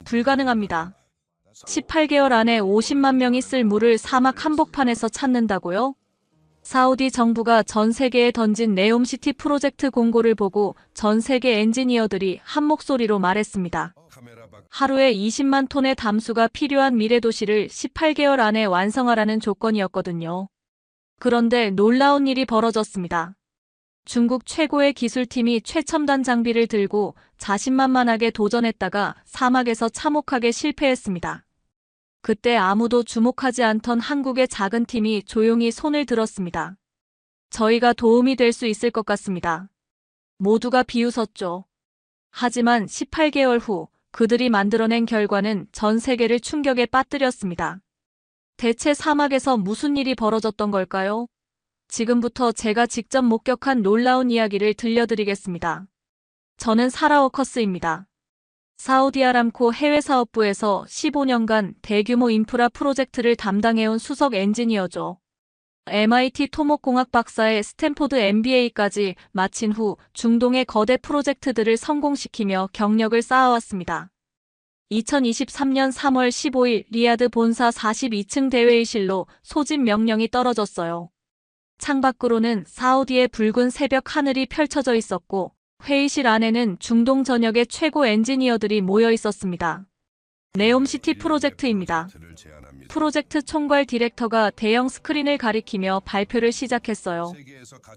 불가능합니다. 18개월 안에 50만 명이 쓸 물을 사막 한복판에서 찾는다고요? 사우디 정부가 전 세계에 던진 네옴시티 프로젝트 공고를 보고 전 세계 엔지니어들이 한 목소리로 말했습니다. 하루에 20만 톤의 담수가 필요한 미래도시를 18개월 안에 완성하라는 조건이었거든요. 그런데 놀라운 일이 벌어졌습니다. 중국 최고의 기술팀이 최첨단 장비를 들고 자신만만하게 도전했다가 사막에서 참혹하게 실패했습니다. 그때 아무도 주목하지 않던 한국의 작은 팀이 조용히 손을 들었습니다. 저희가 도움이 될 수 있을 것 같습니다. 모두가 비웃었죠. 하지만 18개월 후 그들이 만들어낸 결과는 전 세계를 충격에 빠뜨렸습니다. 대체 사막에서 무슨 일이 벌어졌던 걸까요? 지금부터 제가 직접 목격한 놀라운 이야기를 들려드리겠습니다. 저는 사라 워커스입니다. 사우디아람코 해외사업부에서 15년간 대규모 인프라 프로젝트를 담당해온 수석 엔지니어죠. MIT 토목공학 박사의 스탠포드 MBA까지 마친 후 중동의 거대 프로젝트들을 성공시키며 경력을 쌓아왔습니다. 2023년 3월 15일 리야드 본사 42층 대회의실로 소집 명령이 떨어졌어요. 창밖으로는 사우디의 붉은 새벽 하늘이 펼쳐져 있었고 회의실 안에는 중동 전역의 최고 엔지니어들이 모여 있었습니다. 네옴시티 프로젝트입니다. 프로젝트 총괄 디렉터가 대형 스크린을 가리키며 발표를 시작했어요.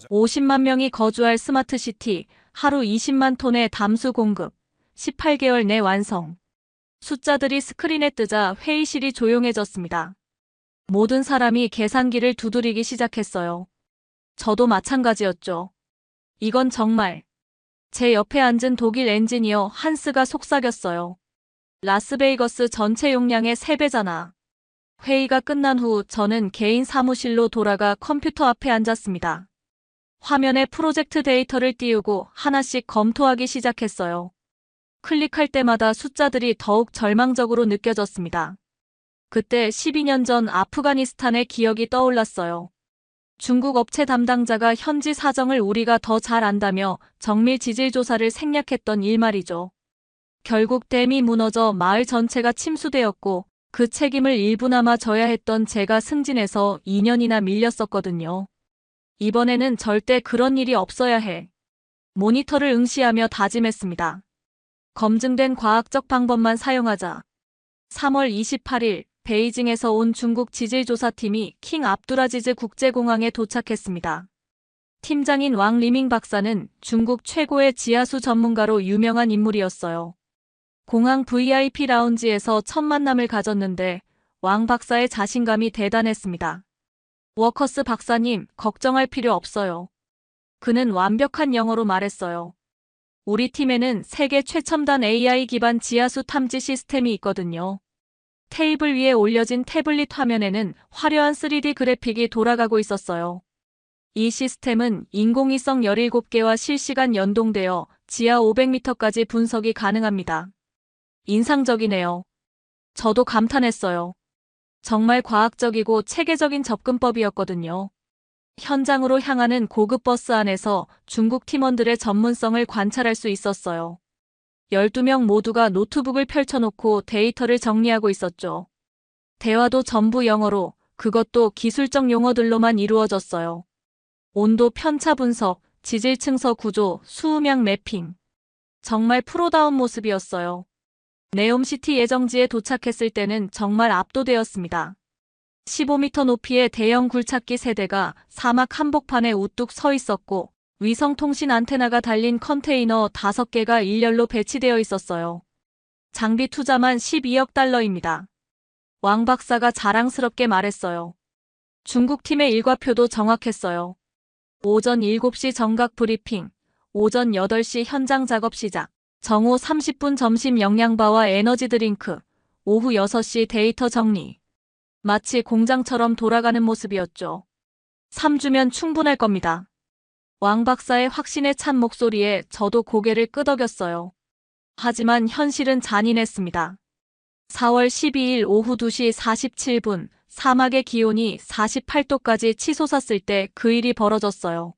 50만 명이 거주할 스마트시티, 하루 20만 톤의 담수 공급, 18개월 내 완성. 숫자들이 스크린에 뜨자 회의실이 조용해졌습니다. 모든 사람이 계산기를 두드리기 시작했어요. 저도 마찬가지였죠. 이건 정말. 제 옆에 앉은 독일 엔지니어 한스가 속삭였어요. 라스베이거스 전체 용량의 3배잖아. 회의가 끝난 후 저는 개인 사무실로 돌아가 컴퓨터 앞에 앉았습니다. 화면에 프로젝트 데이터를 띄우고 하나씩 검토하기 시작했어요. 클릭할 때마다 숫자들이 더욱 절망적으로 느껴졌습니다. 그때 12년 전 아프가니스탄의 기억이 떠올랐어요. 중국 업체 담당자가 현지 사정을 우리가 더 잘 안다며 정밀 지질 조사를 생략했던 일말이죠. 결국 댐이 무너져 마을 전체가 침수되었고 그 책임을 일부나마 져야 했던 제가 승진해서 2년이나 밀렸었거든요. 이번에는 절대 그런 일이 없어야 해. 모니터를 응시하며 다짐했습니다. 검증된 과학적 방법만 사용하자. 3월 28일 베이징에서 온 중국 지질조사팀이 킹 압두라지즈 국제공항에 도착했습니다. 팀장인 왕 리밍 박사는 중국 최고의 지하수 전문가로 유명한 인물이었어요. 공항 VIP 라운지에서 첫 만남을 가졌는데 왕 박사의 자신감이 대단했습니다. 워커스 박사님, 걱정할 필요 없어요. 그는 완벽한 영어로 말했어요. 우리 팀에는 세계 최첨단 AI 기반 지하수 탐지 시스템이 있거든요. 테이블 위에 올려진 태블릿 화면에는 화려한 3D 그래픽이 돌아가고 있었어요. 이 시스템은 인공위성 17개와 실시간 연동되어 지하 500m까지 분석이 가능합니다. 인상적이네요. 저도 감탄했어요. 정말 과학적이고 체계적인 접근법이었거든요. 현장으로 향하는 고급 버스 안에서 중국 팀원들의 전문성을 관찰할 수 있었어요. 12명 모두가 노트북을 펼쳐놓고 데이터를 정리하고 있었죠. 대화도 전부 영어로, 그것도 기술적 용어들로만 이루어졌어요. 온도 편차 분석, 지질 층서 구조, 수음양 매핑. 정말 프로다운 모습이었어요. 네옴시티 예정지에 도착했을 때는 정말 압도되었습니다. 15m 높이의 대형 굴착기 세대가 사막 한복판에 우뚝 서 있었고 위성통신 안테나가 달린 컨테이너 5개가 일렬로 배치되어 있었어요. 장비 투자만 12억 달러입니다. 왕 박사가 자랑스럽게 말했어요. 중국 팀의 일과표도 정확했어요. 오전 7시 정각 브리핑, 오전 8시 현장 작업 시작, 정오 30분 점심 영양바와 에너지 드링크, 오후 6시 데이터 정리. 마치 공장처럼 돌아가는 모습이었죠. 3주면 충분할 겁니다. 왕 박사의 확신에 찬 목소리에 저도 고개를 끄덕였어요. 하지만 현실은 잔인했습니다. 4월 12일 오후 2시 47분 사막의 기온이 48도까지 치솟았을 때 그 일이 벌어졌어요.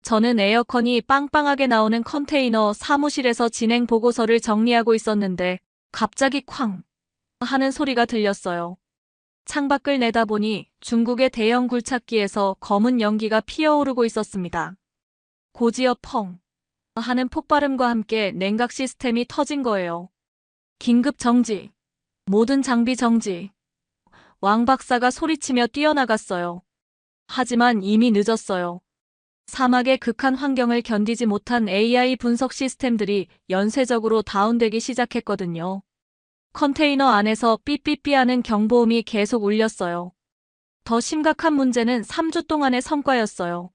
저는 에어컨이 빵빵하게 나오는 컨테이너 사무실에서 진행 보고서를 정리하고 있었는데 갑자기 쾅 하는 소리가 들렸어요. 창밖을 내다보니 중국의 대형 굴착기에서 검은 연기가 피어오르고 있었습니다. 고지어 펑 하는 폭발음과 함께 냉각 시스템이 터진 거예요. 긴급 정지. 모든 장비 정지. 왕 박사가 소리치며 뛰어나갔어요. 하지만 이미 늦었어요. 사막의 극한 환경을 견디지 못한 AI 분석 시스템들이 연쇄적으로 다운되기 시작했거든요. 컨테이너 안에서 삐삐삐하는 경보음이 계속 울렸어요. 더 심각한 문제는 3주 동안의 성과였어요.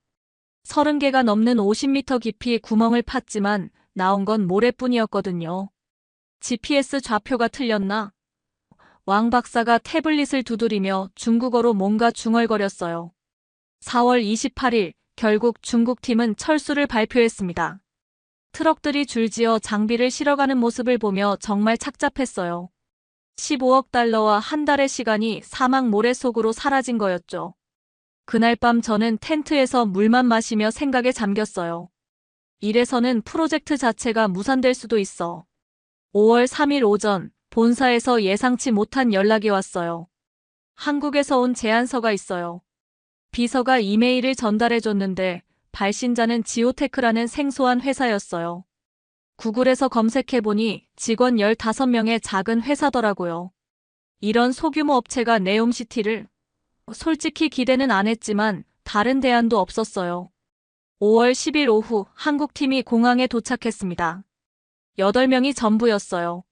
30개가 넘는 50m 깊이 구멍을 팠지만 나온 건 모래뿐이었거든요. GPS 좌표가 틀렸나? 왕 박사가 태블릿을 두드리며 중국어로 뭔가 중얼거렸어요. 4월 28일 결국 중국팀은 철수를 발표했습니다. 트럭들이 줄지어 장비를 실어가는 모습을 보며 정말 착잡했어요. 15억 달러와 한 달의 시간이 사막 모래 속으로 사라진 거였죠. 그날 밤 저는 텐트에서 물만 마시며 생각에 잠겼어요. 이래서는 프로젝트 자체가 무산될 수도 있어. 5월 3일 오전 본사에서 예상치 못한 연락이 왔어요. 한국에서 온 제안서가 있어요. 비서가 이메일을 전달해줬는데 발신자는 지오테크라는 생소한 회사였어요. 구글에서 검색해보니 직원 15명의 작은 회사더라고요. 이런 소규모 업체가 네옴시티를 솔직히 기대는 안 했지만 다른 대안도 없었어요. 5월 10일 오후 한국팀이 공항에 도착했습니다. 8명이 전부였어요.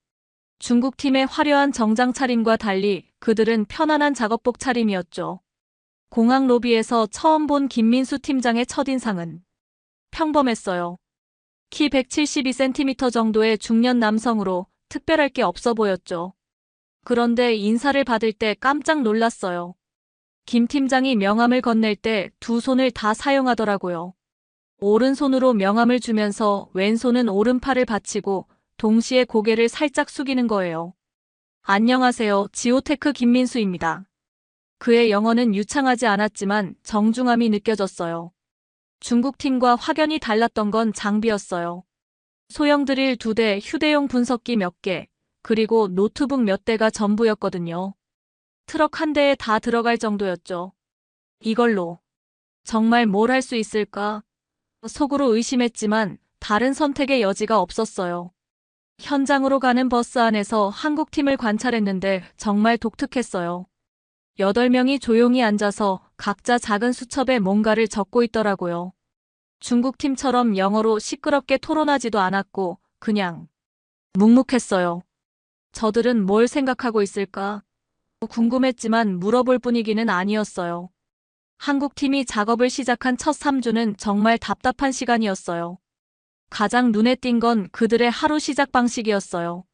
중국팀의 화려한 정장 차림과 달리 그들은 편안한 작업복 차림이었죠. 공항 로비에서 처음 본 김민수 팀장의 첫인상은 평범했어요. 키 172cm 정도의 중년 남성으로 특별할 게 없어 보였죠. 그런데 인사를 받을 때 깜짝 놀랐어요. 김 팀장이 명함을 건넬 때 두 손을 다 사용하더라고요. 오른손으로 명함을 주면서 왼손은 오른팔을 받치고 동시에 고개를 살짝 숙이는 거예요. 안녕하세요. 지오테크 김민수입니다. 그의 영어는 유창하지 않았지만 정중함이 느껴졌어요. 중국팀과 확연히 달랐던 건 장비였어요. 소형 드릴 2대, 휴대용 분석기 몇 개, 그리고 노트북 몇 대가 전부였거든요. 트럭 한 대에 다 들어갈 정도였죠. 이걸로 정말 뭘 할 수 있을까? 속으로 의심했지만 다른 선택의 여지가 없었어요. 현장으로 가는 버스 안에서 한국팀을 관찰했는데 정말 독특했어요. 8명이 조용히 앉아서 각자 작은 수첩에 뭔가를 적고 있더라고요. 중국팀처럼 영어로 시끄럽게 토론하지도 않았고 그냥 묵묵했어요. 저들은 뭘 생각하고 있을까? 궁금했지만 물어볼 분위기는 아니었어요. 한국팀이 작업을 시작한 첫 3주는 정말 답답한 시간이었어요. 가장 눈에 띈 건 그들의 하루 시작 방식이었어요.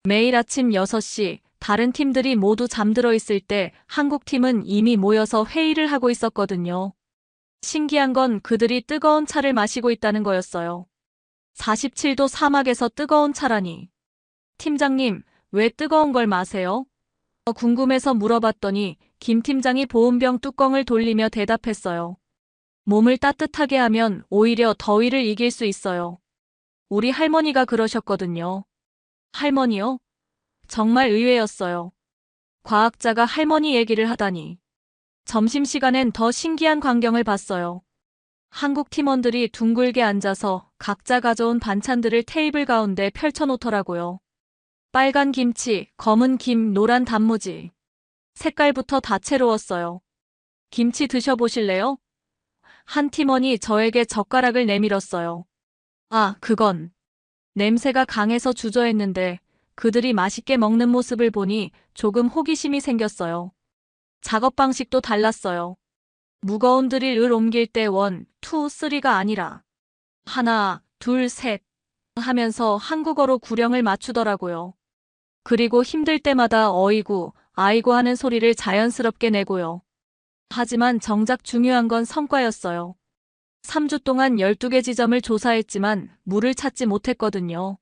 매일 아침 6시, 다른 팀들이 모두 잠들어 있을 때 한국팀은 이미 모여서 회의를 하고 있었거든요. 신기한 건 그들이 뜨거운 차를 마시고 있다는 거였어요. 47도 사막에서 뜨거운 차라니. 팀장님, 왜 뜨거운 걸 마세요? 궁금해서 물어봤더니 김 팀장이 보온병 뚜껑을 돌리며 대답했어요. 몸을 따뜻하게 하면 오히려 더위를 이길 수 있어요. 우리 할머니가 그러셨거든요. 할머니요? 정말 의외였어요. 과학자가 할머니 얘기를 하다니. 점심시간엔 더 신기한 광경을 봤어요. 한국 팀원들이 둥글게 앉아서 각자 가져온 반찬들을 테이블 가운데 펼쳐놓더라고요. 빨간 김치, 검은 김, 노란 단무지. 색깔부터 다채로웠어요. 김치 드셔보실래요? 한 팀원이 저에게 젓가락을 내밀었어요. 아, 그건. 냄새가 강해서 주저했는데 그들이 맛있게 먹는 모습을 보니 조금 호기심이 생겼어요. 작업 방식도 달랐어요. 무거운 드릴을 옮길 때 1, 2, 3가 아니라 하나, 둘, 셋 하면서 한국어로 구령을 맞추더라고요. 그리고 힘들 때마다 어이구, 아이고 하는 소리를 자연스럽게 내고요. 하지만 정작 중요한 건 성과였어요. 3주 동안 12개 지점을 조사했지만 물을 찾지 못했거든요.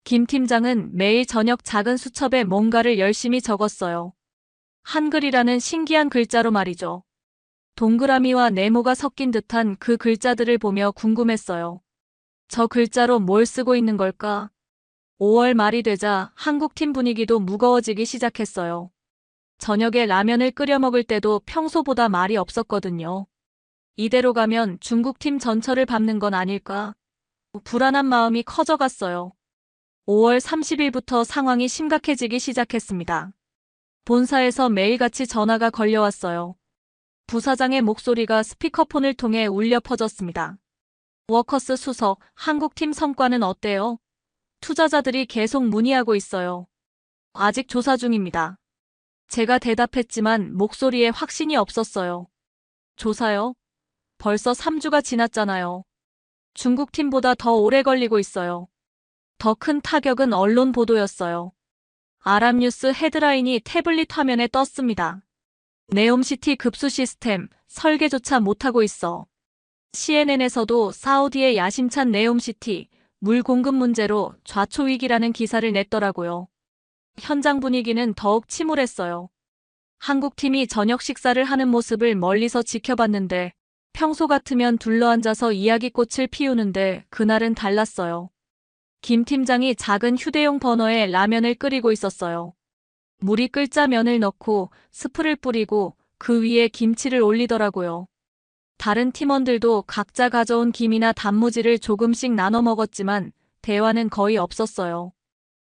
김 팀장은 매일 저녁 작은 수첩에 뭔가를 열심히 적었어요. 한글이라는 신기한 글자로 말이죠. 동그라미와 네모가 섞인 듯한 그 글자들을 보며 궁금했어요. 저 글자로 뭘 쓰고 있는 걸까? 5월 말이 되자 한국팀 분위기도 무거워지기 시작했어요. 저녁에 라면을 끓여 먹을 때도 평소보다 말이 없었거든요. 이대로 가면 중국팀 전철을 밟는 건 아닐까? 불안한 마음이 커져갔어요. 5월 30일부터 상황이 심각해지기 시작했습니다. 본사에서 매일같이 전화가 걸려왔어요. 부사장의 목소리가 스피커폰을 통해 울려 퍼졌습니다. 워커스 수석, 한국팀 성과는 어때요? 투자자들이 계속 문의하고 있어요. 아직 조사 중입니다. 제가 대답했지만 목소리에 확신이 없었어요. 조사요? 벌써 3주가 지났잖아요. 중국팀보다 더 오래 걸리고 있어요. 더 큰 타격은 언론 보도였어요. 아랍뉴스 헤드라인이 태블릿 화면에 떴습니다. 네옴시티 급수 시스템, 설계조차 못하고 있어. CNN에서도 사우디의 야심찬 네옴시티, 물 공급 문제로 좌초위기라는 기사를 냈더라고요. 현장 분위기는 더욱 침울했어요. 한국팀이 저녁 식사를 하는 모습을 멀리서 지켜봤는데 평소 같으면 둘러앉아서 이야기꽃을 피우는데 그날은 달랐어요. 김 팀장이 작은 휴대용 버너에 라면을 끓이고 있었어요. 물이 끓자 면을 넣고 스프를 뿌리고 그 위에 김치를 올리더라고요. 다른 팀원들도 각자 가져온 김이나 단무지를 조금씩 나눠 먹었지만 대화는 거의 없었어요.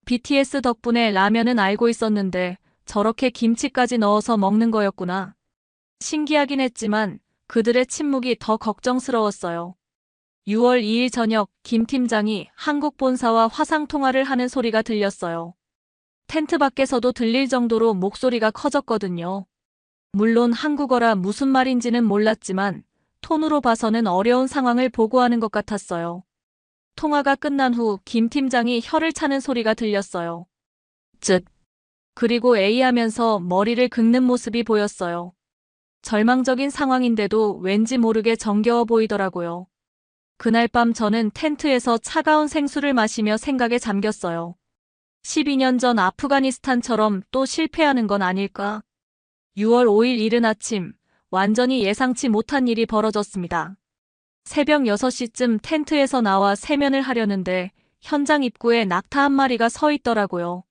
BTS 덕분에 라면은 알고 있었는데 저렇게 김치까지 넣어서 먹는 거였구나. 신기하긴 했지만 그들의 침묵이 더 걱정스러웠어요. 6월 2일 저녁 김 팀장이 한국 본사와 화상통화를 하는 소리가 들렸어요. 텐트 밖에서도 들릴 정도로 목소리가 커졌거든요. 물론 한국어라 무슨 말인지는 몰랐지만 톤으로 봐서는 어려운 상황을 보고하는 것 같았어요. 통화가 끝난 후 김 팀장이 혀를 차는 소리가 들렸어요. 쯧. 그리고 에이 하면서 머리를 긁는 모습이 보였어요. 절망적인 상황인데도 왠지 모르게 정겨워 보이더라고요. 그날 밤 저는 텐트에서 차가운 생수를 마시며 생각에 잠겼어요. 12년 전 아프가니스탄처럼 또 실패하는 건 아닐까? 6월 5일 이른 아침, 완전히 예상치 못한 일이 벌어졌습니다. 새벽 6시쯤 텐트에서 나와 세면을 하려는데 현장 입구에 낙타 한 마리가 서 있더라고요.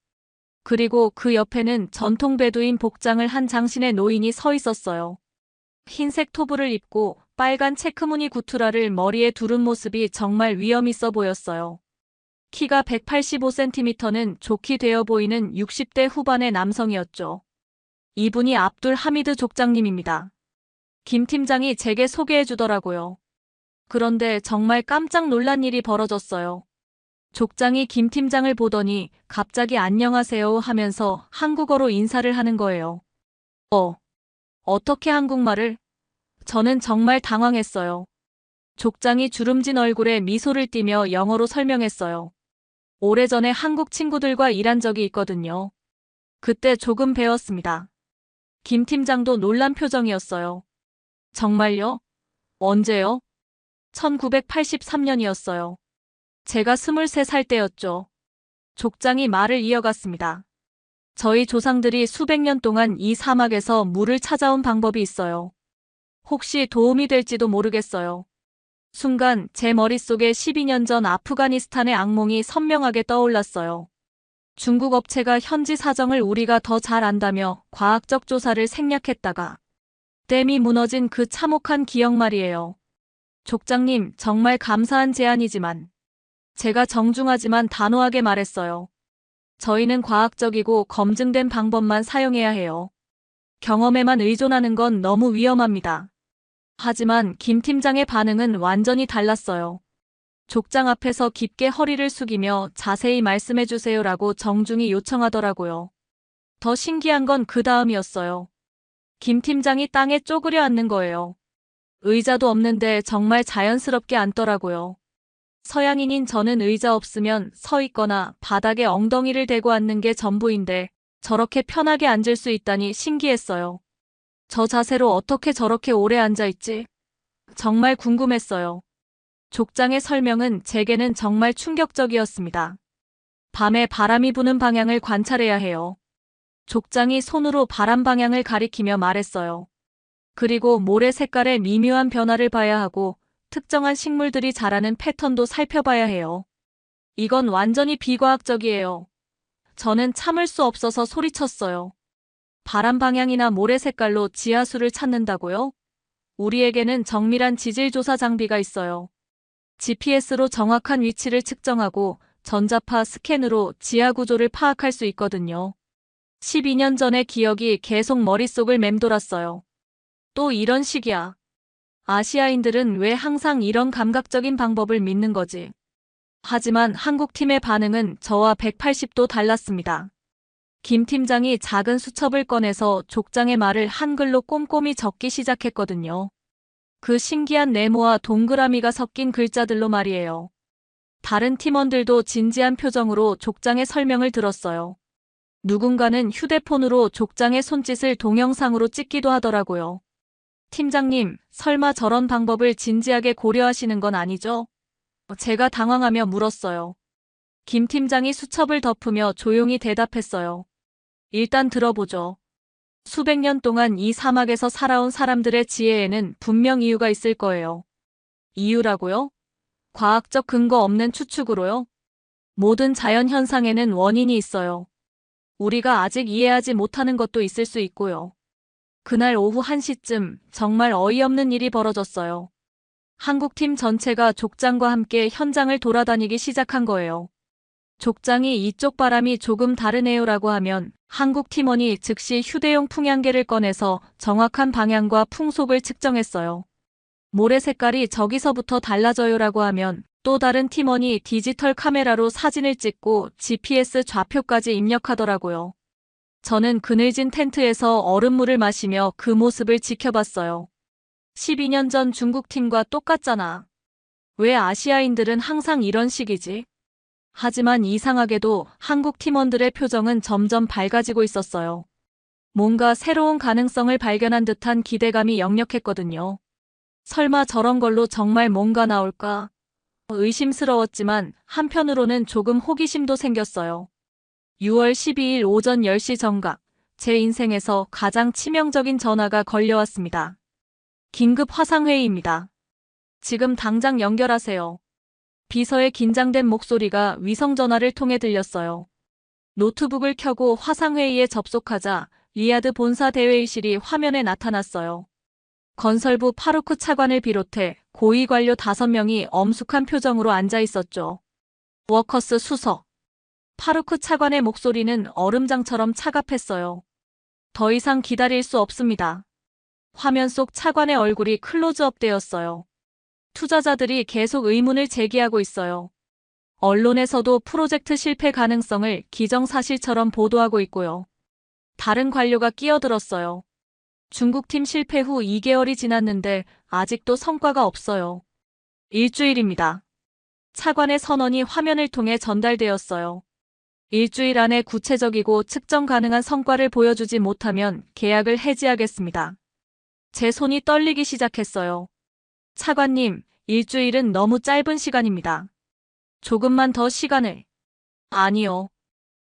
그리고 그 옆에는 전통 베두인 복장을 한 장신의 노인이 서 있었어요. 흰색 토브를 입고 빨간 체크무늬 구투라를 머리에 두른 모습이 정말 위험 있어 보였어요. 키가 185cm는 좋게 되어 보이는 60대 후반의 남성이었죠. 이분이 압둘 하미드 족장님입니다. 김 팀장이 제게 소개해 주더라고요. 그런데 정말 깜짝 놀란 일이 벌어졌어요. 족장이 김 팀장을 보더니 갑자기 안녕하세요 하면서 한국어로 인사를 하는 거예요. 어떻게 한국말을? 저는 정말 당황했어요. 족장이 주름진 얼굴에 미소를 띠며 영어로 설명했어요. 오래전에 한국 친구들과 일한 적이 있거든요. 그때 조금 배웠습니다. 김 팀장도 놀란 표정이었어요. 정말요? 언제요? 1983년이었어요. 제가 23살 때였죠. 족장이 말을 이어갔습니다. 저희 조상들이 수백 년 동안 이 사막에서 물을 찾아온 방법이 있어요. 혹시 도움이 될지도 모르겠어요. 순간 제 머릿속에 12년 전 아프가니스탄의 악몽이 선명하게 떠올랐어요. 중국 업체가 현지 사정을 우리가 더 잘 안다며 과학적 조사를 생략했다가 댐이 무너진 그 참혹한 기억 말이에요. 족장님, 정말 감사한 제안이지만 제가 정중하지만 단호하게 말했어요. 저희는 과학적이고 검증된 방법만 사용해야 해요. 경험에만 의존하는 건 너무 위험합니다. 하지만 김 팀장의 반응은 완전히 달랐어요. 족장 앞에서 깊게 허리를 숙이며 자세히 말씀해 주세요라고 정중히 요청하더라고요. 더 신기한 건 그 다음이었어요. 김 팀장이 땅에 쪼그려 앉는 거예요. 의자도 없는데 정말 자연스럽게 앉더라고요. 서양인인 저는 의자 없으면 서 있거나 바닥에 엉덩이를 대고 앉는 게 전부인데 저렇게 편하게 앉을 수 있다니 신기했어요. 저 자세로 어떻게 저렇게 오래 앉아있지? 정말 궁금했어요. 족장의 설명은 제게는 정말 충격적이었습니다. 밤에 바람이 부는 방향을 관찰해야 해요. 족장이 손으로 바람 방향을 가리키며 말했어요. 그리고 모래 색깔의 미묘한 변화를 봐야 하고 특정한 식물들이 자라는 패턴도 살펴봐야 해요. 이건 완전히 비과학적이에요. 저는 참을 수 없어서 소리쳤어요. 바람 방향이나 모래 색깔로 지하수를 찾는다고요? 우리에게는 정밀한 지질 조사 장비가 있어요. GPS로 정확한 위치를 측정하고 전자파 스캔으로 지하 구조를 파악할 수 있거든요. 12년 전의 기억이 계속 머릿속을 맴돌았어요. 또 이런 식이야. 아시아인들은 왜 항상 이런 감각적인 방법을 믿는 거지? 하지만 한국팀의 반응은 저와 180도 달랐습니다. 김 팀장이 작은 수첩을 꺼내서 족장의 말을 한글로 꼼꼼히 적기 시작했거든요. 그 신기한 네모와 동그라미가 섞인 글자들로 말이에요. 다른 팀원들도 진지한 표정으로 족장의 설명을 들었어요. 누군가는 휴대폰으로 족장의 손짓을 동영상으로 찍기도 하더라고요. 팀장님, 설마 저런 방법을 진지하게 고려하시는 건 아니죠? 제가 당황하며 물었어요. 김 팀장이 수첩을 덮으며 조용히 대답했어요. 일단 들어보죠. 수백 년 동안 이 사막에서 살아온 사람들의 지혜에는 분명 이유가 있을 거예요. 이유라고요? 과학적 근거 없는 추측으로요? 모든 자연 현상에는 원인이 있어요. 우리가 아직 이해하지 못하는 것도 있을 수 있고요. 그날 오후 1시쯤 정말 어이없는 일이 벌어졌어요. 한국팀 전체가 족장과 함께 현장을 돌아다니기 시작한 거예요. 족장이 이쪽 바람이 조금 다르네요라고 하면 한국 팀원이 즉시 휴대용 풍향계를 꺼내서 정확한 방향과 풍속을 측정했어요. 모래 색깔이 저기서부터 달라져요라고 하면 또 다른 팀원이 디지털 카메라로 사진을 찍고 GPS 좌표까지 입력하더라고요. 저는 그늘진 텐트에서 얼음물을 마시며 그 모습을 지켜봤어요. 12년 전 중국 팀과 똑같잖아. 왜 아시아인들은 항상 이런 식이지? 하지만 이상하게도 한국 팀원들의 표정은 점점 밝아지고 있었어요. 뭔가 새로운 가능성을 발견한 듯한 기대감이 역력했거든요. 설마 저런 걸로 정말 뭔가 나올까? 의심스러웠지만 한편으로는 조금 호기심도 생겼어요. 6월 12일 오전 10시 정각, 제 인생에서 가장 치명적인 전화가 걸려왔습니다. 긴급 화상회의입니다. 지금 당장 연결하세요. 비서의 긴장된 목소리가 위성전화를 통해 들렸어요. 노트북을 켜고 화상회의에 접속하자 리야드 본사 대회의실이 화면에 나타났어요. 건설부 파루크 차관을 비롯해 고위 관료 5명이 엄숙한 표정으로 앉아 있었죠. 워커스 수석. 파루크 차관의 목소리는 얼음장처럼 차갑했어요. 더 이상 기다릴 수 없습니다. 화면 속 차관의 얼굴이 클로즈업 되었어요. 투자자들이 계속 의문을 제기하고 있어요. 언론에서도 프로젝트 실패 가능성을 기정사실처럼 보도하고 있고요. 다른 관료가 끼어들었어요. 중국팀 실패 후 2개월이 지났는데 아직도 성과가 없어요. 일주일입니다. 차관의 선언이 화면을 통해 전달되었어요. 일주일 안에 구체적이고 측정 가능한 성과를 보여주지 못하면 계약을 해지하겠습니다. 제 손이 떨리기 시작했어요. 차관님, 일주일은 너무 짧은 시간입니다. 조금만 더 시간을. 아니요.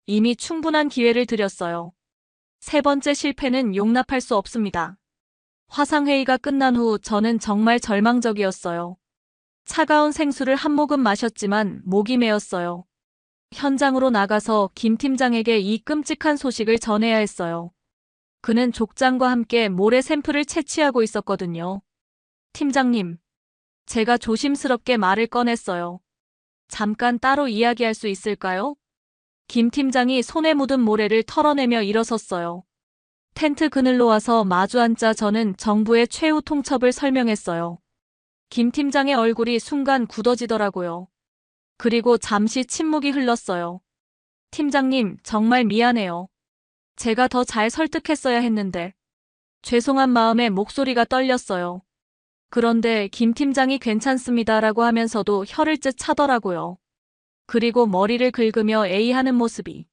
이미 충분한 기회를 드렸어요. 세 번째 실패는 용납할 수 없습니다. 화상회의가 끝난 후 저는 정말 절망적이었어요. 차가운 생수를 한 모금 마셨지만 목이 메었어요. 현장으로 나가서 김 팀장에게 이 끔찍한 소식을 전해야 했어요. 그는 족장과 함께 모래 샘플을 채취하고 있었거든요. 팀장님, 제가 조심스럽게 말을 꺼냈어요. 잠깐 따로 이야기할 수 있을까요? 김 팀장이 손에 묻은 모래를 털어내며 일어섰어요. 텐트 그늘로 와서 마주 앉자 저는 정부의 최후 통첩을 설명했어요. 김 팀장의 얼굴이 순간 굳어지더라고요. 그리고 잠시 침묵이 흘렀어요. 팀장님, 정말 미안해요. 제가 더 잘 설득했어야 했는데. 죄송한 마음에 목소리가 떨렸어요. 그런데 김 팀장이 괜찮습니다라고 하면서도 혀를 쯧 차더라고요. 그리고 머리를 긁으며 에이하는 모습이.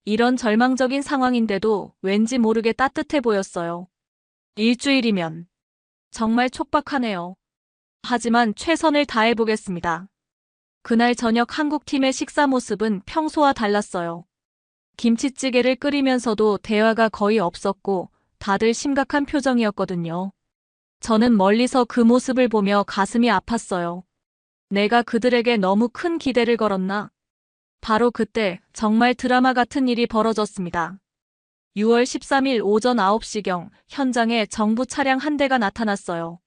이런 절망적인 상황인데도 왠지 모르게 따뜻해 보였어요. 일주일이면 정말 촉박하네요. 하지만 최선을 다해보겠습니다. 그날 저녁 한국팀의 식사 모습은 평소와 달랐어요. 김치찌개를 끓이면서도 대화가 거의 없었고 다들 심각한 표정이었거든요. 저는 멀리서 그 모습을 보며 가슴이 아팠어요. 내가 그들에게 너무 큰 기대를 걸었나? 바로 그때 정말 드라마 같은 일이 벌어졌습니다. 6월 13일 오전 9시경 현장에 정부 차량 한 대가 나타났어요.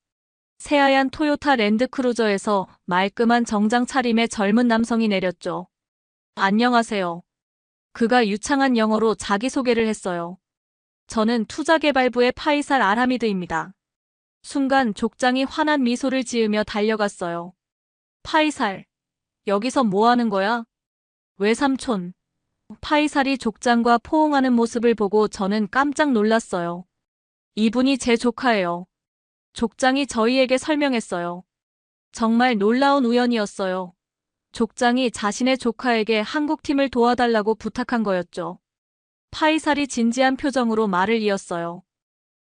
새하얀 토요타 랜드크루저에서 말끔한 정장 차림의 젊은 남성이 내렸죠. 안녕하세요. 그가 유창한 영어로 자기소개를 했어요. 저는 투자개발부의 파이살 알하미드입니다. 순간 족장이 환한 미소를 지으며 달려갔어요. 파이살, 여기서 뭐 하는 거야? 외삼촌. 파이살이 족장과 포옹하는 모습을 보고 저는 깜짝 놀랐어요. 이분이 제 조카예요. 족장이 저희에게 설명했어요. 정말 놀라운 우연이었어요. 족장이 자신의 조카에게 한국팀을 도와달라고 부탁한 거였죠. 파이살이 진지한 표정으로 말을 이었어요.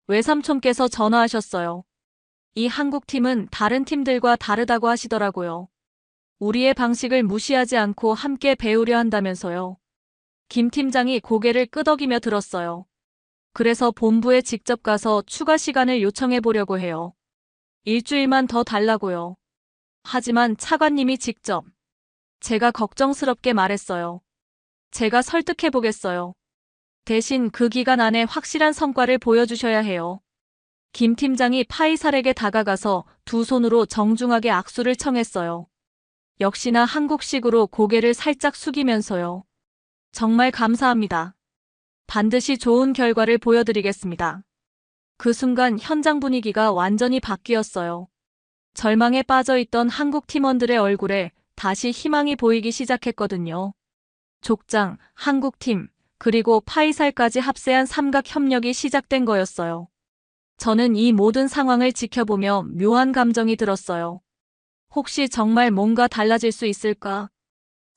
외삼촌께서 전화하셨어요. 이 한국팀은 다른 팀들과 다르다고 하시더라고요. 우리의 방식을 무시하지 않고 함께 배우려 한다면서요. 김 팀장이 고개를 끄덕이며 들었어요. 그래서 본부에 직접 가서 추가 시간을 요청해 보려고 해요. 일주일만 더 달라고요. 하지만 차관님이 직접. 제가 걱정스럽게 말했어요. 제가 설득해 보겠어요. 대신 그 기간 안에 확실한 성과를 보여주셔야 해요. 김 팀장이 파이살에게 다가가서 두 손으로 정중하게 악수를 청했어요. 역시나 한국식으로 고개를 살짝 숙이면서요. 정말 감사합니다. 반드시 좋은 결과를 보여드리겠습니다. 그 순간 현장 분위기가 완전히 바뀌었어요. 절망에 빠져있던 한국 팀원들의 얼굴에 다시 희망이 보이기 시작했거든요. 족장, 한국팀, 그리고 파이살까지 합세한 삼각 협력이 시작된 거였어요. 저는 이 모든 상황을 지켜보며 묘한 감정이 들었어요. 혹시 정말 뭔가 달라질 수 있을까?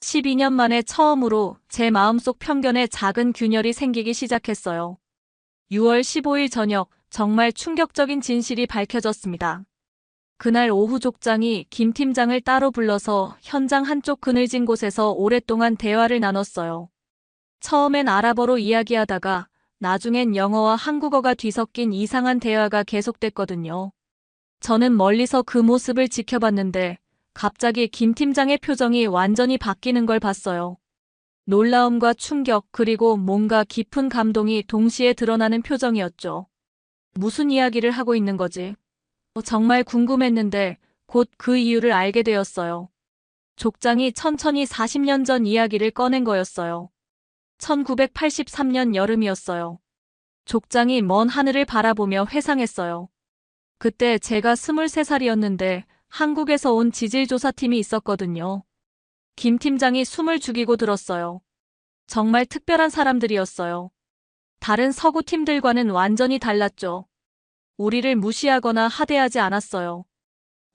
12년 만에 처음으로 제 마음속 편견에 작은 균열이 생기기 시작했어요. 6월 15일 저녁, 정말 충격적인 진실이 밝혀졌습니다. 그날 오후 족장이 김 팀장을 따로 불러서 현장 한쪽 그늘진 곳에서 오랫동안 대화를 나눴어요. 처음엔 아랍어로 이야기하다가 나중엔 영어와 한국어가 뒤섞인 이상한 대화가 계속됐거든요. 저는 멀리서 그 모습을 지켜봤는데 갑자기 김 팀장의 표정이 완전히 바뀌는 걸 봤어요. 놀라움과 충격 그리고 뭔가 깊은 감동이 동시에 드러나는 표정이었죠. 무슨 이야기를 하고 있는 거지? 정말 궁금했는데 곧 그 이유를 알게 되었어요. 족장이 천천히 40년 전 이야기를 꺼낸 거였어요. 1983년 여름이었어요. 족장이 먼 하늘을 바라보며 회상했어요. 그때 제가 23살이었는데 한국에서 온 지질조사팀이 있었거든요. 김 팀장이 숨을 죽이고 들었어요. 정말 특별한 사람들이었어요. 다른 서구 팀들과는 완전히 달랐죠. 우리를 무시하거나 하대하지 않았어요.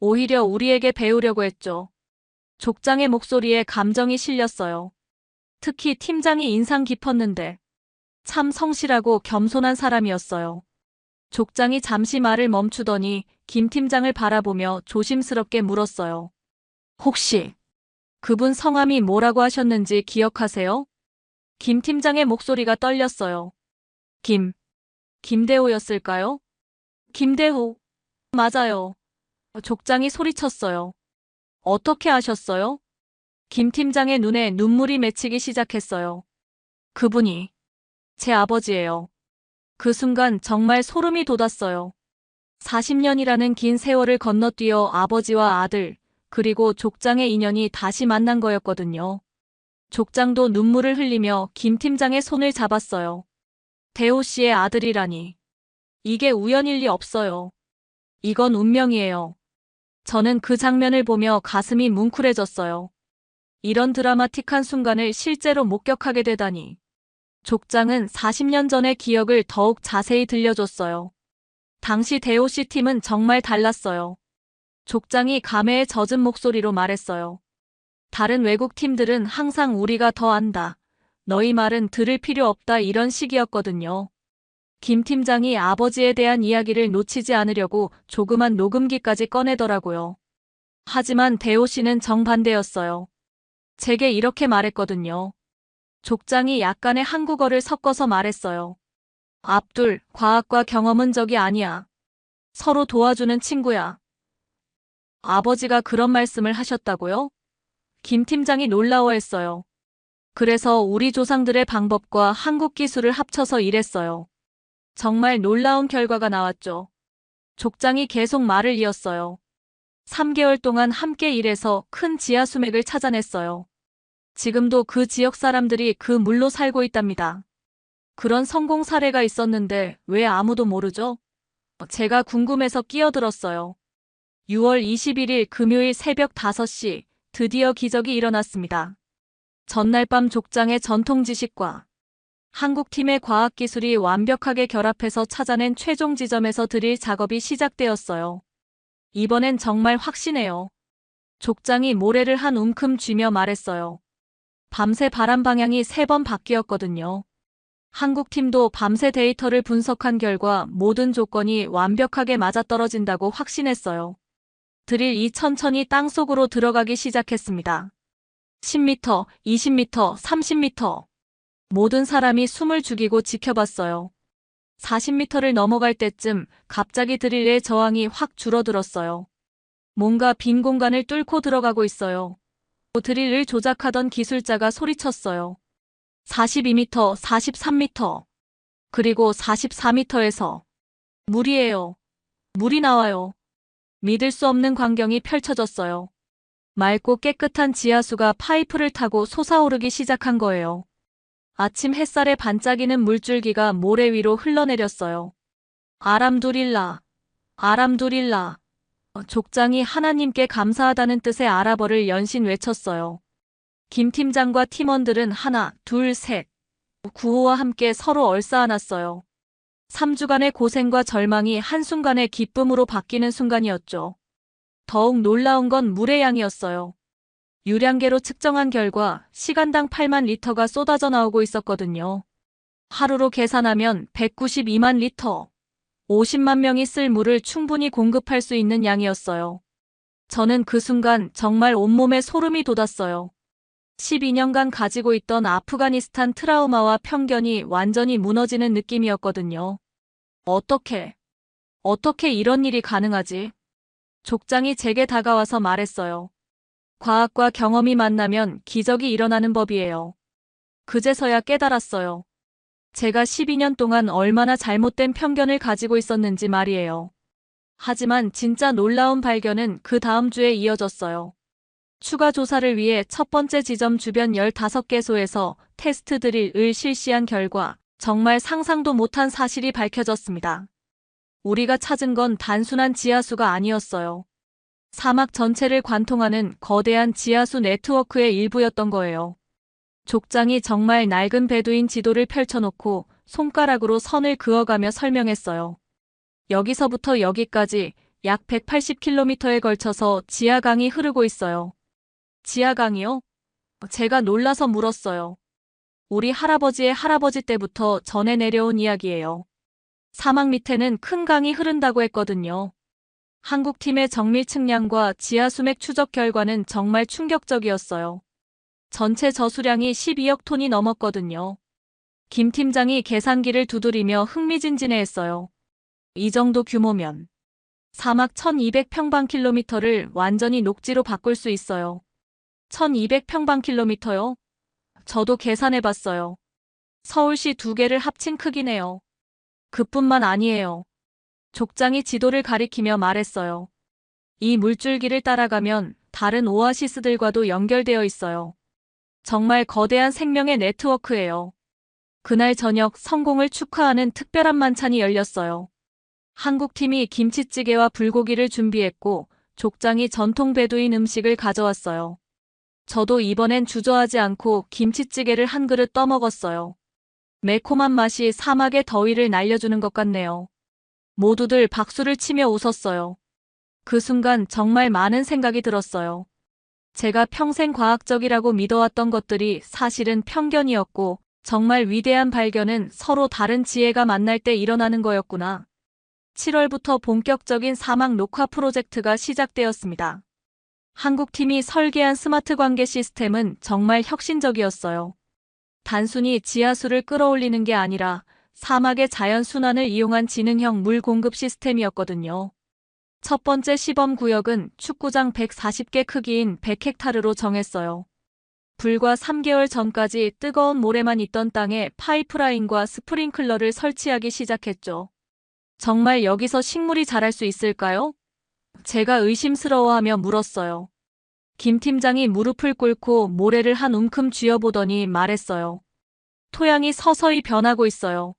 오히려 우리에게 배우려고 했죠. 족장의 목소리에 감정이 실렸어요. 특히 팀장이 인상 깊었는데 참 성실하고 겸손한 사람이었어요. 족장이 잠시 말을 멈추더니 김 팀장을 바라보며 조심스럽게 물었어요. 혹시 그분 성함이 뭐라고 하셨는지 기억하세요? 김 팀장의 목소리가 떨렸어요. 김대호였을까요? 김대호. 맞아요. 족장이 소리쳤어요. 어떻게 아셨어요? 김 팀장의 눈에 눈물이 맺히기 시작했어요. 그분이 제 아버지예요. 그 순간 정말 소름이 돋았어요. 40년이라는 긴 세월을 건너뛰어 아버지와 아들, 그리고 족장의 인연이 다시 만난 거였거든요. 족장도 눈물을 흘리며 김 팀장의 손을 잡았어요. 대호 씨의 아들이라니. 이게 우연일 리 없어요. 이건 운명이에요. 저는 그 장면을 보며 가슴이 뭉클해졌어요. 이런 드라마틱한 순간을 실제로 목격하게 되다니. 족장은 40년 전의 기억을 더욱 자세히 들려줬어요. 당시 대호 씨 팀은 정말 달랐어요. 족장이 감회에 젖은 목소리로 말했어요. 다른 외국 팀들은 항상 우리가 더 안다. 너희 말은 들을 필요 없다 이런 식이었거든요. 김 팀장이 아버지에 대한 이야기를 놓치지 않으려고 조그만 녹음기까지 꺼내더라고요. 하지만 대호 씨는 정반대였어요. 제게 이렇게 말했거든요. 족장이 약간의 한국어를 섞어서 말했어요. 압둘, 과학과 경험은 적이 아니야. 서로 도와주는 친구야. 아버지가 그런 말씀을 하셨다고요? 김 팀장이 놀라워했어요. 그래서 우리 조상들의 방법과 한국 기술을 합쳐서 일했어요. 정말 놀라운 결과가 나왔죠. 족장이 계속 말을 이었어요. 3개월 동안 함께 일해서 큰 지하 수맥을 찾아냈어요. 지금도 그 지역 사람들이 그 물로 살고 있답니다. 그런 성공 사례가 있었는데 왜 아무도 모르죠? 제가 궁금해서 끼어들었어요. 6월 21일 금요일 새벽 5시 드디어 기적이 일어났습니다. 전날 밤 족장의 전통 지식과 한국팀의 과학기술이 완벽하게 결합해서 찾아낸 최종 지점에서 드릴 작업이 시작되었어요. 이번엔 정말 확신해요. 족장이 모래를 한 움큼 쥐며 말했어요. 밤새 바람 방향이 3번 바뀌었거든요. 한국팀도 밤새 데이터를 분석한 결과 모든 조건이 완벽하게 맞아떨어진다고 확신했어요. 드릴이 천천히 땅속으로 들어가기 시작했습니다. 10m, 20m, 30m. 모든 사람이 숨을 죽이고 지켜봤어요. 40m를 넘어갈 때쯤 갑자기 드릴의 저항이 확 줄어들었어요. 뭔가 빈 공간을 뚫고 들어가고 있어요. 드릴을 조작하던 기술자가 소리쳤어요. 42m, 43m. 그리고 44m에서 물이에요. 물이 나와요. 믿을 수 없는 광경이 펼쳐졌어요. 맑고 깨끗한 지하수가 파이프를 타고 솟아오르기 시작한 거예요. 아침 햇살에 반짝이는 물줄기가 모래 위로 흘러내렸어요. 아람두릴라, 아람두릴라. 족장이 하나님께 감사하다는 뜻의 아랍어를 연신 외쳤어요. 김 팀장과 팀원들은 하나, 둘, 셋. 구호와 함께 서로 얼싸안았어요. 3주간의 고생과 절망이 한순간에 기쁨으로 바뀌는 순간이었죠. 더욱 놀라운 건 물의 양이었어요. 유량계로 측정한 결과 시간당 8만 리터가 쏟아져 나오고 있었거든요. 하루로 계산하면 192만 리터. 50만 명이 쓸 물을 충분히 공급할 수 있는 양이었어요. 저는 그 순간 정말 온몸에 소름이 돋았어요. 12년간 가지고 있던 아프가니스탄 트라우마와 편견이 완전히 무너지는 느낌이었거든요. 어떻게 이런 일이 가능하지? 족장이 제게 다가와서 말했어요. 과학과 경험이 만나면 기적이 일어나는 법이에요. 그제서야 깨달았어요. 제가 12년 동안 얼마나 잘못된 편견을 가지고 있었는지 말이에요. 하지만 진짜 놀라운 발견은 그 다음 주에 이어졌어요. 추가 조사를 위해 첫 번째 지점 주변 15개소에서 테스트 드릴을 실시한 결과 정말 상상도 못한 사실이 밝혀졌습니다. 우리가 찾은 건 단순한 지하수가 아니었어요. 사막 전체를 관통하는 거대한 지하수 네트워크의 일부였던 거예요. 족장이 정말 낡은 베두인 지도를 펼쳐놓고 손가락으로 선을 그어가며 설명했어요. 여기서부터 여기까지 약 180km에 걸쳐서 지하강이 흐르고 있어요. 지하강이요? 제가 놀라서 물었어요. 우리 할아버지의 할아버지 때부터 전해 내려온 이야기예요. 사막 밑에는 큰 강이 흐른다고 했거든요. 한국팀의 정밀 측량과 지하수맥 추적 결과는 정말 충격적이었어요. 전체 저수량이 12억 톤이 넘었거든요. 김 팀장이 계산기를 두드리며 흥미진진해했어요. 이 정도 규모면 사막 1200평방킬로미터를 완전히 녹지로 바꿀 수 있어요. 1200평방킬로미터요? 저도 계산해봤어요. 서울시 2개를 합친 크기네요. 그뿐만 아니에요. 족장이 지도를 가리키며 말했어요. 이 물줄기를 따라가면 다른 오아시스들과도 연결되어 있어요. 정말 거대한 생명의 네트워크예요. 그날 저녁 성공을 축하하는 특별한 만찬이 열렸어요. 한국팀이 김치찌개와 불고기를 준비했고 족장이 전통 베두인 음식을 가져왔어요. 저도 이번엔 주저하지 않고 김치찌개를 한 그릇 떠먹었어요. 매콤한 맛이 사막의 더위를 날려주는 것 같네요. 모두들 박수를 치며 웃었어요. 그 순간 정말 많은 생각이 들었어요. 제가 평생 과학적이라고 믿어왔던 것들이 사실은 편견이었고 정말 위대한 발견은 서로 다른 지혜가 만날 때 일어나는 거였구나. 7월부터 본격적인 사막 녹화 프로젝트가 시작되었습니다. 한국팀이 설계한 스마트 관계 시스템은 정말 혁신적이었어요. 단순히 지하수를 끌어올리는 게 아니라 사막의 자연 순환을 이용한 지능형 물 공급 시스템이었거든요. 첫 번째 시범 구역은 축구장 140개 크기인 100헥타르로 정했어요. 불과 3개월 전까지 뜨거운 모래만 있던 땅에 파이프라인과 스프링클러를 설치하기 시작했죠. 정말 여기서 식물이 자랄 수 있을까요? 제가 의심스러워하며 물었어요. 김 팀장이 무릎을 꿇고 모래를 한 움큼 쥐어보더니 말했어요. 토양이 서서히 변하고 있어요.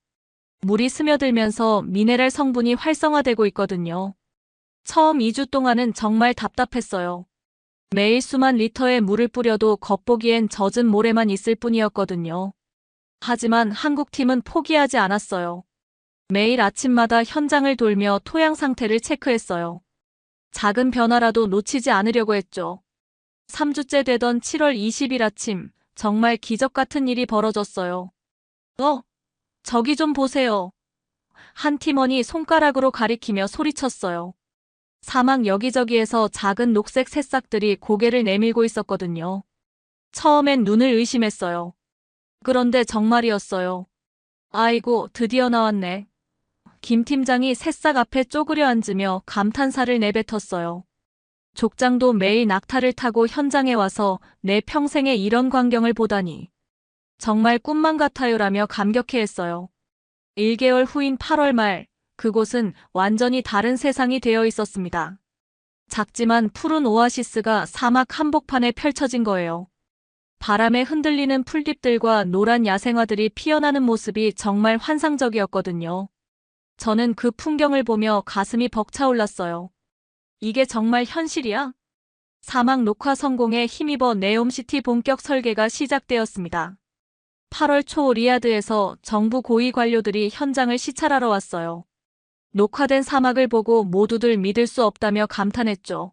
물이 스며들면서 미네랄 성분이 활성화되고 있거든요. 처음 2주 동안은 정말 답답했어요. 매일 수만 리터의 물을 뿌려도 겉보기엔 젖은 모래만 있을 뿐이었거든요. 하지만 한국팀은 포기하지 않았어요. 매일 아침마다 현장을 돌며 토양 상태를 체크했어요. 작은 변화라도 놓치지 않으려고 했죠. 3주째 되던 7월 20일 아침, 정말 기적 같은 일이 벌어졌어요. 저기 좀 보세요. 한 팀원이 손가락으로 가리키며 소리쳤어요. 사막 여기저기에서 작은 녹색 새싹들이 고개를 내밀고 있었거든요. 처음엔 눈을 의심했어요. 그런데 정말이었어요. 아이고, 드디어 나왔네. 김 팀장이 새싹 앞에 쪼그려 앉으며 감탄사를 내뱉었어요. 족장도 매일 낙타를 타고 현장에 와서 내 평생에 이런 광경을 보다니. 정말 꿈만 같아요라며 감격해했어요. 1개월 후인 8월 말, 그곳은 완전히 다른 세상이 되어 있었습니다. 작지만 푸른 오아시스가 사막 한복판에 펼쳐진 거예요. 바람에 흔들리는 풀잎들과 노란 야생화들이 피어나는 모습이 정말 환상적이었거든요. 저는 그 풍경을 보며 가슴이 벅차올랐어요. 이게 정말 현실이야? 사막 녹화 성공에 힘입어 네옴시티 본격 설계가 시작되었습니다. 8월 초 리야드에서 정부 고위 관료들이 현장을 시찰하러 왔어요. 녹화된 사막을 보고 모두들 믿을 수 없다며 감탄했죠.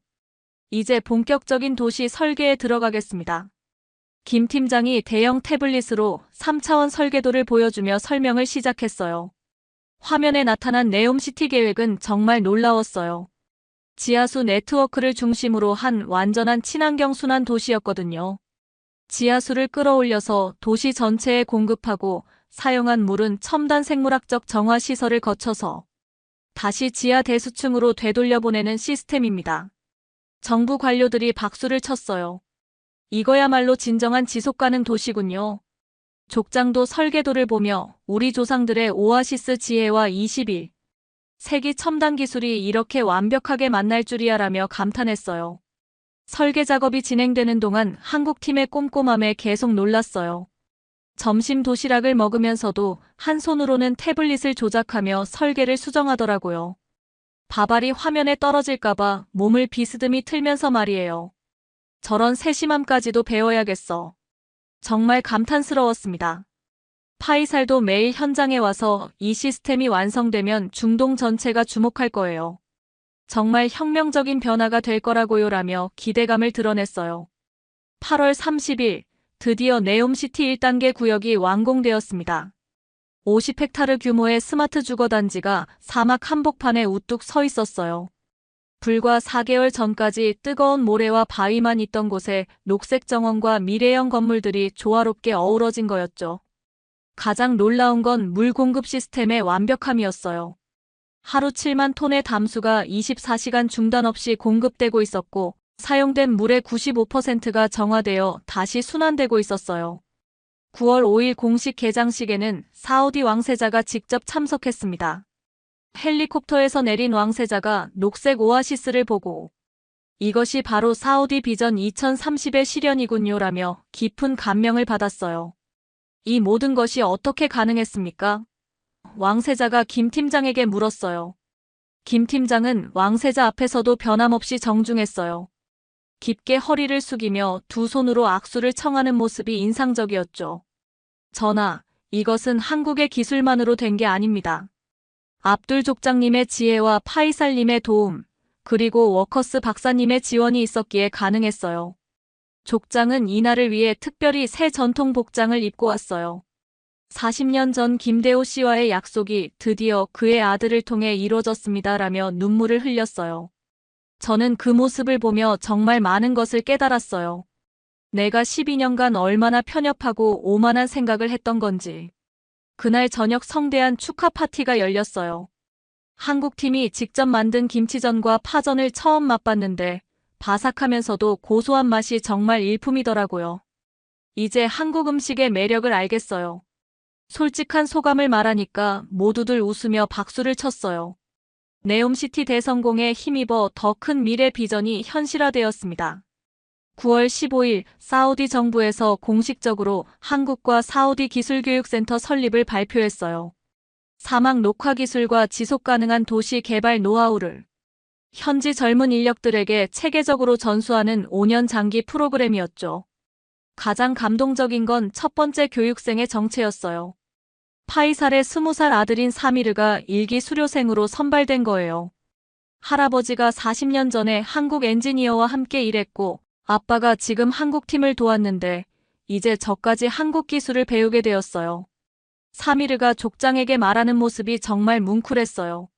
이제 본격적인 도시 설계에 들어가겠습니다. 김 팀장이 대형 태블릿으로 3차원 설계도를 보여주며 설명을 시작했어요. 화면에 나타난 네옴시티 계획은 정말 놀라웠어요. 지하수 네트워크를 중심으로 한 완전한 친환경 순환 도시였거든요. 지하수를 끌어올려서 도시 전체에 공급하고 사용한 물은 첨단 생물학적 정화 시설을 거쳐서 다시 지하 대수층으로 되돌려보내는 시스템입니다. 정부 관료들이 박수를 쳤어요. 이거야말로 진정한 지속가능 도시군요. 족장도 설계도를 보며 우리 조상들의 오아시스 지혜와 21 세기 첨단 기술이 이렇게 완벽하게 만날 줄이야라며 감탄했어요. 설계 작업이 진행되는 동안 한국팀의 꼼꼼함에 계속 놀랐어요. 점심 도시락을 먹으면서도 한 손으로는 태블릿을 조작하며 설계를 수정하더라고요. 밥알이 화면에 떨어질까봐 몸을 비스듬히 틀면서 말이에요. 저런 세심함까지도 배워야겠어. 정말 감탄스러웠습니다. 파이살도 매일 현장에 와서 이 시스템이 완성되면 중동 전체가 주목할 거예요. 정말 혁명적인 변화가 될 거라고요라며 기대감을 드러냈어요. 8월 30일, 드디어 네옴시티 1단계 구역이 완공되었습니다. 50헥타르 규모의 스마트 주거단지가 사막 한복판에 우뚝 서 있었어요. 불과 4개월 전까지 뜨거운 모래와 바위만 있던 곳에 녹색 정원과 미래형 건물들이 조화롭게 어우러진 거였죠. 가장 놀라운 건 물 공급 시스템의 완벽함이었어요. 하루 7만 톤의 담수가 24시간 중단 없이 공급되고 있었고 사용된 물의 95%가 정화되어 다시 순환되고 있었어요. 9월 5일 공식 개장식에는 사우디 왕세자가 직접 참석했습니다. 헬리콥터에서 내린 왕세자가 녹색 오아시스를 보고 이것이 바로 사우디 비전 2030의 실현이군요라며 깊은 감명을 받았어요. 이 모든 것이 어떻게 가능했습니까? 왕세자가 김 팀장에게 물었어요. 김 팀장은 왕세자 앞에서도 변함없이 정중했어요. 깊게 허리를 숙이며 두 손으로 악수를 청하는 모습이 인상적이었죠. 전하, 이것은 한국의 기술만으로 된 게 아닙니다. 압둘 족장님의 지혜와 파이살님의 도움, 그리고 워커스 박사님의 지원이 있었기에 가능했어요. 족장은 이날을 위해 특별히 새 전통 복장을 입고 왔어요. 40년 전 김대호 씨와의 약속이 드디어 그의 아들을 통해 이루어졌습니다라며 눈물을 흘렸어요. 저는 그 모습을 보며 정말 많은 것을 깨달았어요. 내가 12년간 얼마나 편협하고 오만한 생각을 했던 건지. 그날 저녁 성대한 축하 파티가 열렸어요. 한국팀이 직접 만든 김치전과 파전을 처음 맛봤는데 바삭하면서도 고소한 맛이 정말 일품이더라고요. 이제 한국 음식의 매력을 알겠어요. 솔직한 소감을 말하니까 모두들 웃으며 박수를 쳤어요. 네옴시티 대성공에 힘입어 더 큰 미래 비전이 현실화되었습니다. 9월 15일 사우디 정부에서 공식적으로 한국과 사우디 기술교육센터 설립을 발표했어요. 사막 녹화 기술과 지속 가능한 도시 개발 노하우를 현지 젊은 인력들에게 체계적으로 전수하는 5년 장기 프로그램이었죠. 가장 감동적인 건 첫 번째 교육생의 정체였어요. 파이살의 20살 아들인 사미르가 일기 수료생으로 선발된 거예요. 할아버지가 40년 전에 한국 엔지니어와 함께 일했고 아빠가 지금 한국 팀을 도왔는데 이제 저까지 한국 기술을 배우게 되었어요. 사미르가 족장에게 말하는 모습이 정말 뭉클했어요.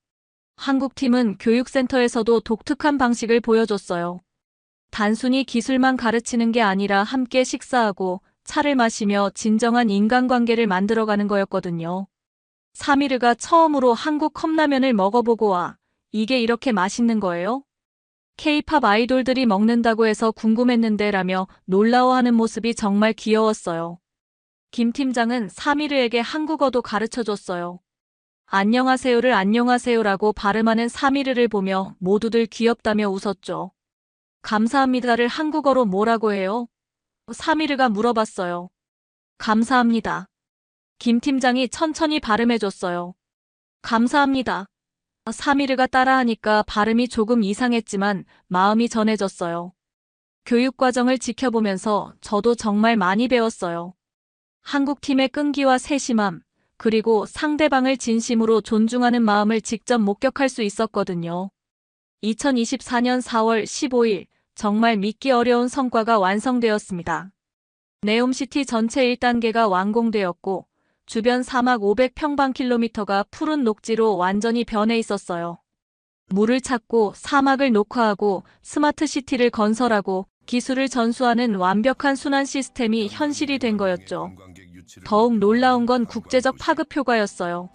한국 팀은 교육센터에서도 독특한 방식을 보여줬어요. 단순히 기술만 가르치는 게 아니라 함께 식사하고 차를 마시며 진정한 인간관계를 만들어가는 거였거든요. 사미르가 처음으로 한국 컵라면을 먹어보고 와, 이게 이렇게 맛있는 거예요? K-팝 아이돌들이 먹는다고 해서 궁금했는데 라며 놀라워하는 모습이 정말 귀여웠어요. 김 팀장은 사미르에게 한국어도 가르쳐줬어요. 안녕하세요를 안녕하세요라고 발음하는 사미르를 보며 모두들 귀엽다며 웃었죠. 감사합니다를 한국어로 뭐라고 해요? 사미르가 물어봤어요. 감사합니다. 김 팀장이 천천히 발음해줬어요. 감사합니다. 사미르가 따라하니까 발음이 조금 이상했지만 마음이 전해졌어요. 교육 과정을 지켜보면서 저도 정말 많이 배웠어요. 한국팀의 끈기와 세심함, 그리고 상대방을 진심으로 존중하는 마음을 직접 목격할 수 있었거든요. 2024년 4월 15일, 정말 믿기 어려운 성과가 완성되었습니다. 네옴시티 전체 1단계가 완공되었고, 주변 사막 500평방킬로미터가 푸른 녹지로 완전히 변해 있었어요. 물을 찾고 사막을 녹화하고 스마트 시티를 건설하고 기술을 전수하는 완벽한 순환 시스템이 현실이 된 거였죠. 더욱 놀라운 건 국제적 파급 효과였어요.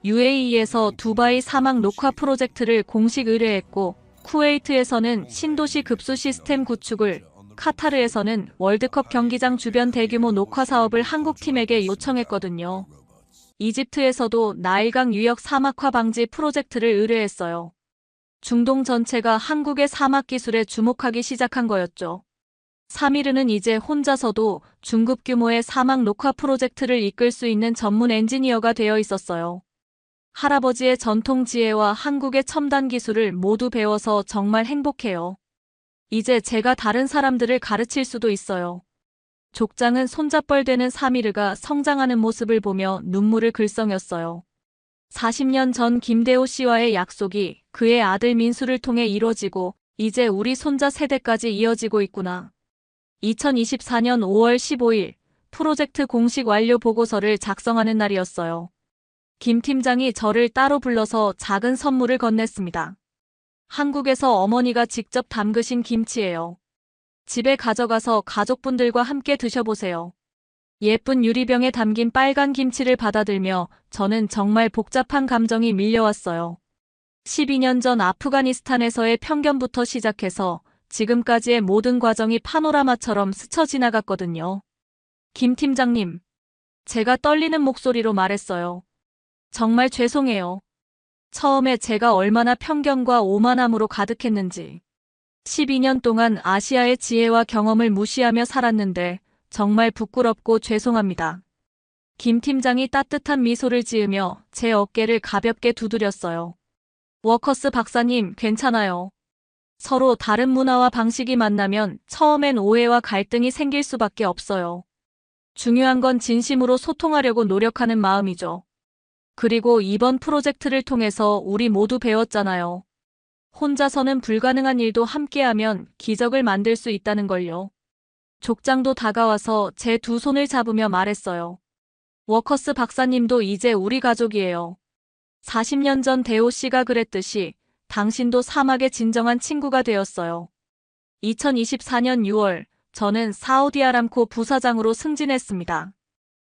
UAE에서 두바이 사막 녹화 프로젝트를 공식 의뢰했고, 쿠웨이트에서는 신도시 급수 시스템 구축을, 카타르에서는 월드컵 경기장 주변 대규모 녹화 사업을 한국팀에게 요청했거든요. 이집트에서도 나일강 유역 사막화 방지 프로젝트를 의뢰했어요. 중동 전체가 한국의 사막 기술에 주목하기 시작한 거였죠. 사미르는 이제 혼자서도 중급 규모의 사막 녹화 프로젝트를 이끌 수 있는 전문 엔지니어가 되어 있었어요. 할아버지의 전통 지혜와 한국의 첨단 기술을 모두 배워서 정말 행복해요. 이제 제가 다른 사람들을 가르칠 수도 있어요. 족장은 손잡벌되는 사미르가 성장하는 모습을 보며 눈물을 글썽였어요. 40년 전 김대호 씨와의 약속이 그의 아들 민수를 통해 이뤄지고 이제 우리 손자 세대까지 이어지고 있구나. 2024년 5월 15일 프로젝트 공식 완료 보고서를 작성하는 날이었어요. 김 팀장이 저를 따로 불러서 작은 선물을 건넸습니다. 한국에서 어머니가 직접 담그신 김치예요. 집에 가져가서 가족분들과 함께 드셔보세요. 예쁜 유리병에 담긴 빨간 김치를 받아들며 저는 정말 복잡한 감정이 밀려왔어요. 12년 전 아프가니스탄에서의 편견부터 시작해서 지금까지의 모든 과정이 파노라마처럼 스쳐 지나갔거든요. 김 팀장님, 제가 떨리는 목소리로 말했어요. 정말 죄송해요. 처음에 제가 얼마나 편견과 오만함으로 가득했는지. 12년 동안 아시아의 지혜와 경험을 무시하며 살았는데 정말 부끄럽고 죄송합니다. 김 팀장이 따뜻한 미소를 지으며 제 어깨를 가볍게 두드렸어요. 워커스 박사님, 괜찮아요. 서로 다른 문화와 방식이 만나면 처음엔 오해와 갈등이 생길 수밖에 없어요. 중요한 건 진심으로 소통하려고 노력하는 마음이죠. 그리고 이번 프로젝트를 통해서 우리 모두 배웠잖아요. 혼자서는 불가능한 일도 함께하면 기적을 만들 수 있다는 걸요. 족장도 다가와서 제 두 손을 잡으며 말했어요. 워커스 박사님도 이제 우리 가족이에요. 40년 전 대호 씨가 그랬듯이 당신도 사막의 진정한 친구가 되었어요. 2024년 6월, 저는 사우디아람코 부사장으로 승진했습니다.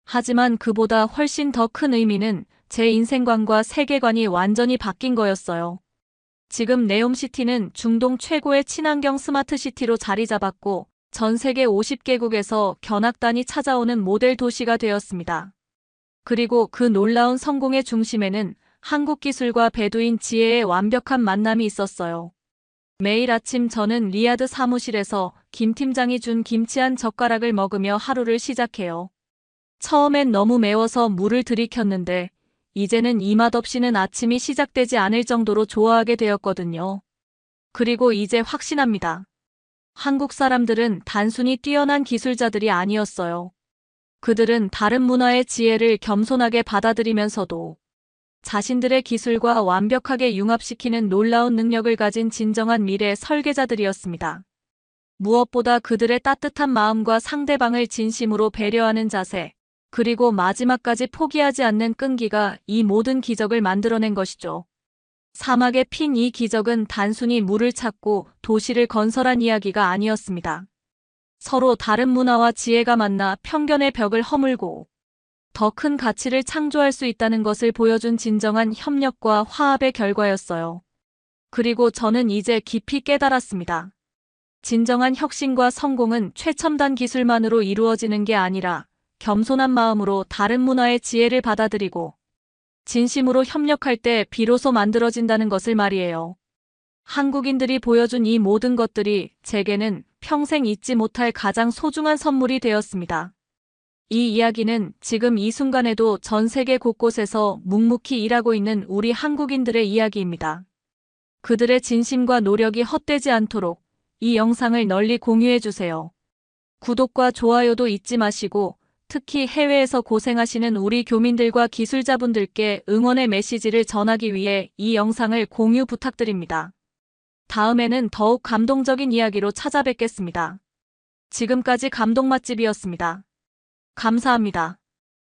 하지만 그보다 훨씬 더 큰 의미는 제 인생관과 세계관이 완전히 바뀐 거였어요. 지금 네옴시티는 중동 최고의 친환경 스마트 시티로 자리 잡았고 전 세계 50개국에서 견학단이 찾아오는 모델 도시가 되었습니다. 그리고 그 놀라운 성공의 중심에는 한국 기술과 베두인 지혜의 완벽한 만남이 있었어요. 매일 아침 저는 리야드 사무실에서 김 팀장이 준 김치 한 젓가락을 먹으며 하루를 시작해요. 처음엔 너무 매워서 물을 들이켰는데 이제는 이 맛 없이는 아침이 시작되지 않을 정도로 좋아하게 되었거든요. 그리고 이제 확신합니다. 한국 사람들은 단순히 뛰어난 기술자들이 아니었어요. 그들은 다른 문화의 지혜를 겸손하게 받아들이면서도 자신들의 기술과 완벽하게 융합시키는 놀라운 능력을 가진 진정한 미래 설계자들이었습니다. 무엇보다 그들의 따뜻한 마음과 상대방을 진심으로 배려하는 자세, 그리고 마지막까지 포기하지 않는 끈기가 이 모든 기적을 만들어낸 것이죠. 사막에 핀 이 기적은 단순히 물을 찾고 도시를 건설한 이야기가 아니었습니다. 서로 다른 문화와 지혜가 만나 편견의 벽을 허물고 더 큰 가치를 창조할 수 있다는 것을 보여준 진정한 협력과 화합의 결과였어요. 그리고 저는 이제 깊이 깨달았습니다. 진정한 혁신과 성공은 최첨단 기술만으로 이루어지는 게 아니라 겸손한 마음으로 다른 문화의 지혜를 받아들이고 진심으로 협력할 때 비로소 만들어진다는 것을 말이에요. 한국인들이 보여준 이 모든 것들이 제게는 평생 잊지 못할 가장 소중한 선물이 되었습니다. 이 이야기는 지금 이 순간에도 전 세계 곳곳에서 묵묵히 일하고 있는 우리 한국인들의 이야기입니다. 그들의 진심과 노력이 헛되지 않도록 이 영상을 널리 공유해주세요. 구독과 좋아요도 잊지 마시고 특히 해외에서 고생하시는 우리 교민들과 기술자분들께 응원의 메시지를 전하기 위해 이 영상을 공유 부탁드립니다. 다음에는 더욱 감동적인 이야기로 찾아뵙겠습니다. 지금까지 감동 맛집이었습니다. 감사합니다.